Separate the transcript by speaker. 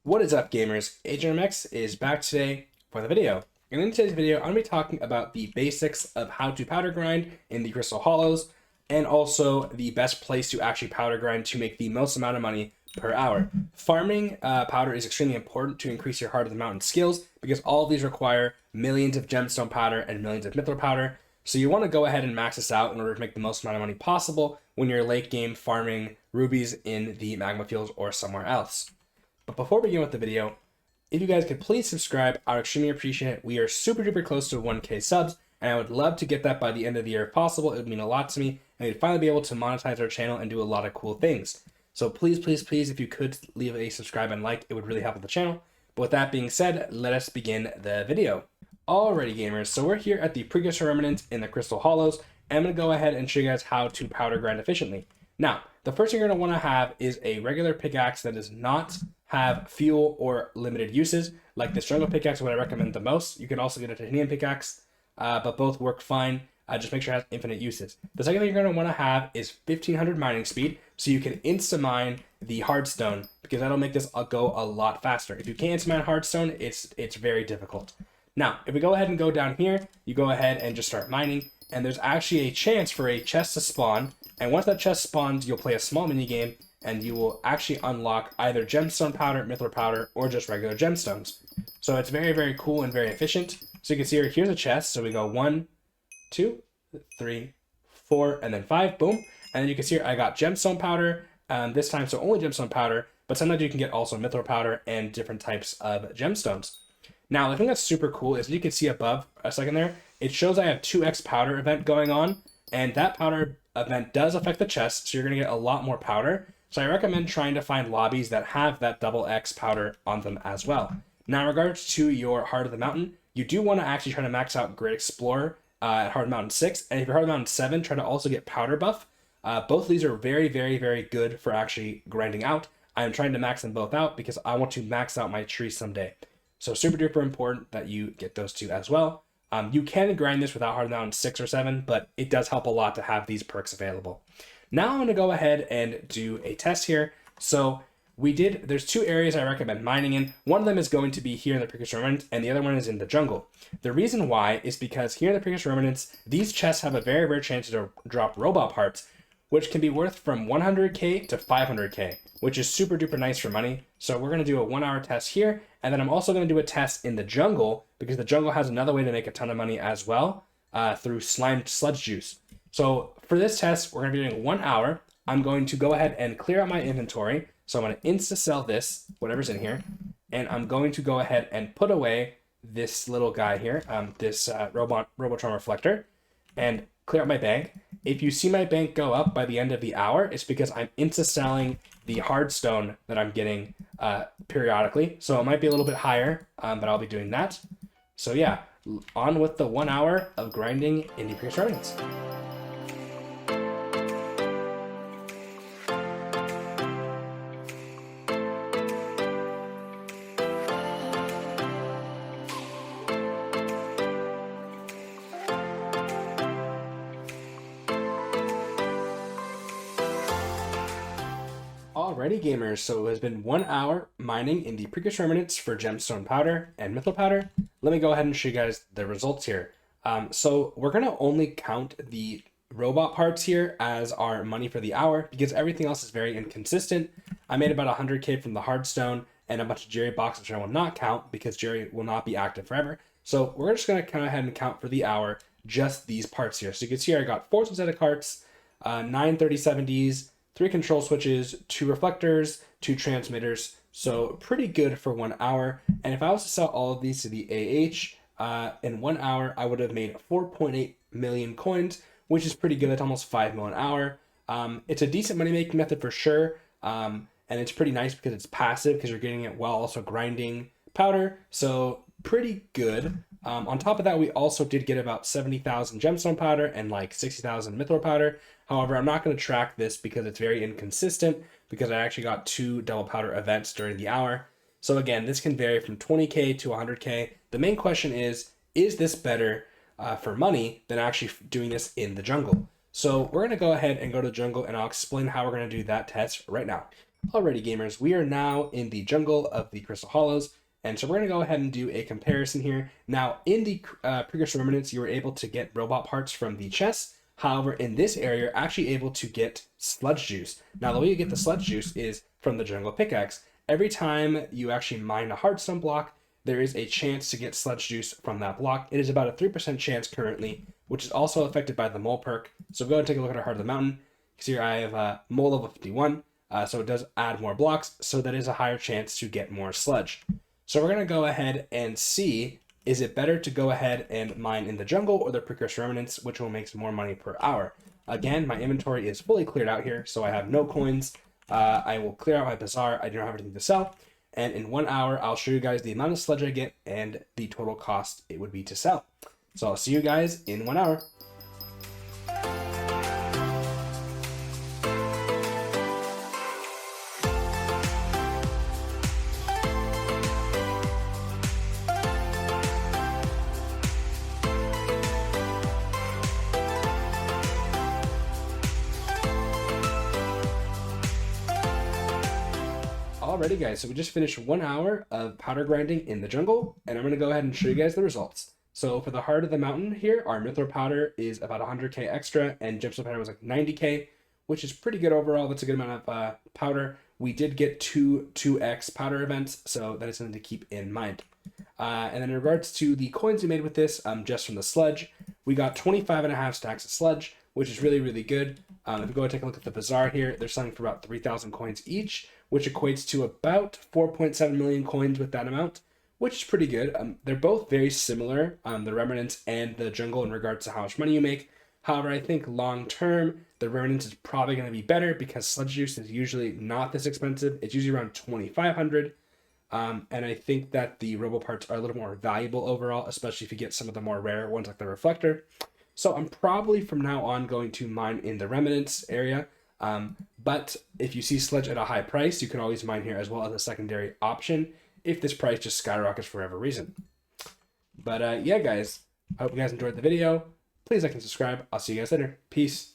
Speaker 1: What is up, gamers? Agent MX is back today for the video. And in today's video, I'm going to be talking about the basics of how to powder grind in the Crystal Hollows, and also the best place to actually powder grind to make the most amount of money per hour. Farming powder is extremely important to increase your Heart of the Mountain skills, because all of these require millions of gemstone powder and millions of mithril powder. So you want to go ahead and max this out in order to make the most amount of money possible when you're late game farming rubies in the magma fields or somewhere else. But before we begin with the video, if you guys could please subscribe, I would extremely appreciate it. We are super duper close to 1K subs, and I would love to get that by the end of the year if possible. It would mean a lot to me, and we'd finally be able to monetize our channel and do a lot of cool things. So please, please, please, if you could leave a subscribe and like, it would really help the channel. But with that being said, let us begin the video. Alrighty, gamers, so we're here at the Precursor Remnants in the Crystal Hollows, and I'm going to go ahead and show you guys how to powder grind efficiently. Now, the first thing you're going to want to have is a regular pickaxe that does not have fuel or limited uses, like this jungle pickaxe, what I recommend the most. You can also get a titanium pickaxe, but both work fine. Just make sure it has infinite uses. The second thing you're going to want to have is 1500 mining speed, so you can insta-mine the hardstone, because that'll make this go a lot faster. If you can't insta-mine hardstone, it's very difficult. Now, if we go ahead and go down here, you go ahead and just start mining, and there's actually a chance for a chest to spawn, and once that chest spawns, you'll play a small mini game, and you will actually unlock either gemstone powder, mithril powder, or just regular gemstones. So it's very, very cool and very efficient. So you can see here's a chest. So we go 1, 2, 3, 4, and then 5, boom. And then you can see here, I got gemstone powder this time, so only gemstone powder, but sometimes you can get also mithril powder and different types of gemstones. Now, the thing that's super cool is you can see above a second there, it shows I have 2x powder event going on, and that powder event does affect the chest, so you're going to get a lot more powder. So I recommend trying to find lobbies that have that double X powder on them as well. Now, in regards to your Heart of the Mountain, you do want to actually try to max out Great Explorer at Heart of the Mountain 6, and if you're Heart of the Mountain 7, try to also get powder buff. Both of these are very, very, very good for actually grinding out. I'm trying to max them both out because I want to max out my tree someday. So super duper important that you get those two as well. You can grind this without Heart of the Mountain 6 or 7, but it does help a lot to have these perks available. Now I'm going to go ahead and do a test here. So there's two areas I recommend mining in. One of them is going to be here in the Precursor Remnants, and the other one is in the jungle. The reason why is because here in the Precursor Remnants, these chests have a very rare chance to drop robot parts, which can be worth from 100k to 500k, which is super duper nice for money. So we're going to do a 1 hour test here, and then I'm also going to do a test in the jungle, because the jungle has another way to make a ton of money as well, through slime sludge juice. So for this test, we're going to be doing 1 hour. I'm going to go ahead and clear out my inventory. So I'm going to insta sell this, whatever's in here, and I'm going to go ahead and put away this little guy here, this Robotron reflector, and clear out my bank. If you see my bank go up by the end of the hour, it's because I'm insta selling the hardstone that I'm getting periodically. So it might be a little bit higher, but I'll be doing that. So yeah, on with the 1 hour of grinding in the Precursor Remnants. Alrighty, gamers, so it has been 1 hour mining in the Precursor Remnants for gemstone powder and mithril powder. Let me go ahead and show you guys the results here. So we're going to only count the robot parts here as our money for the hour, because everything else is very inconsistent. I made about 100k from the hardstone and a bunch of Jerry boxes, which I will not count because Jerry will not be active forever. So we're just going to go ahead and count for the hour just these parts here. So you can see here I got 4 set of carts, 9 3070s, 3 control switches, 2 reflectors, 2 transmitters. So pretty good for 1 hour. And if I was to sell all of these to the AH in 1 hour, I would have made 4.8 million coins, which is pretty good. That's almost 5 mil an hour. It's a decent money making method for sure. And it's pretty nice because it's passive, because you're getting it while also grinding powder. So pretty good. On top of that, we also did get about 70,000 gemstone powder and like 60,000 mithril powder. However, I'm not going to track this because it's very inconsistent, because I actually got 2 double powder events during the hour. So again, this can vary from 20k to 100k. The main question is this better for money than actually doing this in the jungle? So we're going to go ahead and go to the jungle, and I'll explain how we're going to do that test right now. Alrighty gamers, we are now in the jungle of the Crystal Hollows, and so we're going to go ahead and do a comparison here. Now, in the Precursor Remnants, you were able to get robot parts from the chests. However, in this area, you're actually able to get sludge juice. Now, the way you get the sludge juice is from the jungle pickaxe. Every time you actually mine a hardstone block, there is a chance to get sludge juice from that block. It is about a 3% chance currently, which is also affected by the mole perk. So go ahead and take a look at our Heart of the Mountain. See here I have mole level 51. So it does add more blocks, so that is a higher chance to get more sludge. So we're going to go ahead and see, is it better to go ahead and mine in the jungle or the Precursor Remnants, which will make more money per hour. Again, my inventory is fully cleared out here, so I have no coins. I will clear out my bazaar. I do not have anything to sell. And in 1 hour, I'll show you guys the amount of sludge I get and the total cost it would be to sell. So I'll see you guys in 1 hour. Alrighty guys, so we just finished 1 hour of powder grinding in the jungle, and I'm going to go ahead and show you guys the results. So for the Heart of the Mountain here, our mithril powder is about 100k extra, and gemstone powder was like 90k, which is pretty good overall. That's a good amount of powder. We did get two 2x powder events, so that is something to keep in mind. And then in regards to the coins we made with this, just from the sludge, we got 25.5 stacks of sludge, which is really, really good. If we go and take a look at the bazaar here, they're selling for about 3,000 coins each, which equates to about 4.7 million coins with that amount, which is pretty good. They're both very similar, the Remnants and the jungle, in regards to how much money you make. However, I think long term, the Remnants is probably going to be better because sludge juice is usually not this expensive. It's usually around 2,500. And I think that the robo parts are a little more valuable overall, especially if you get some of the more rare ones like the reflector. So I'm probably from now on going to mine in the Remnants area. But if you see sludge at a high price, you can always mine here as well as a secondary option if this price just skyrockets for whatever reason. But yeah, guys, I hope you guys enjoyed the video. Please like and subscribe. I'll see you guys later. Peace.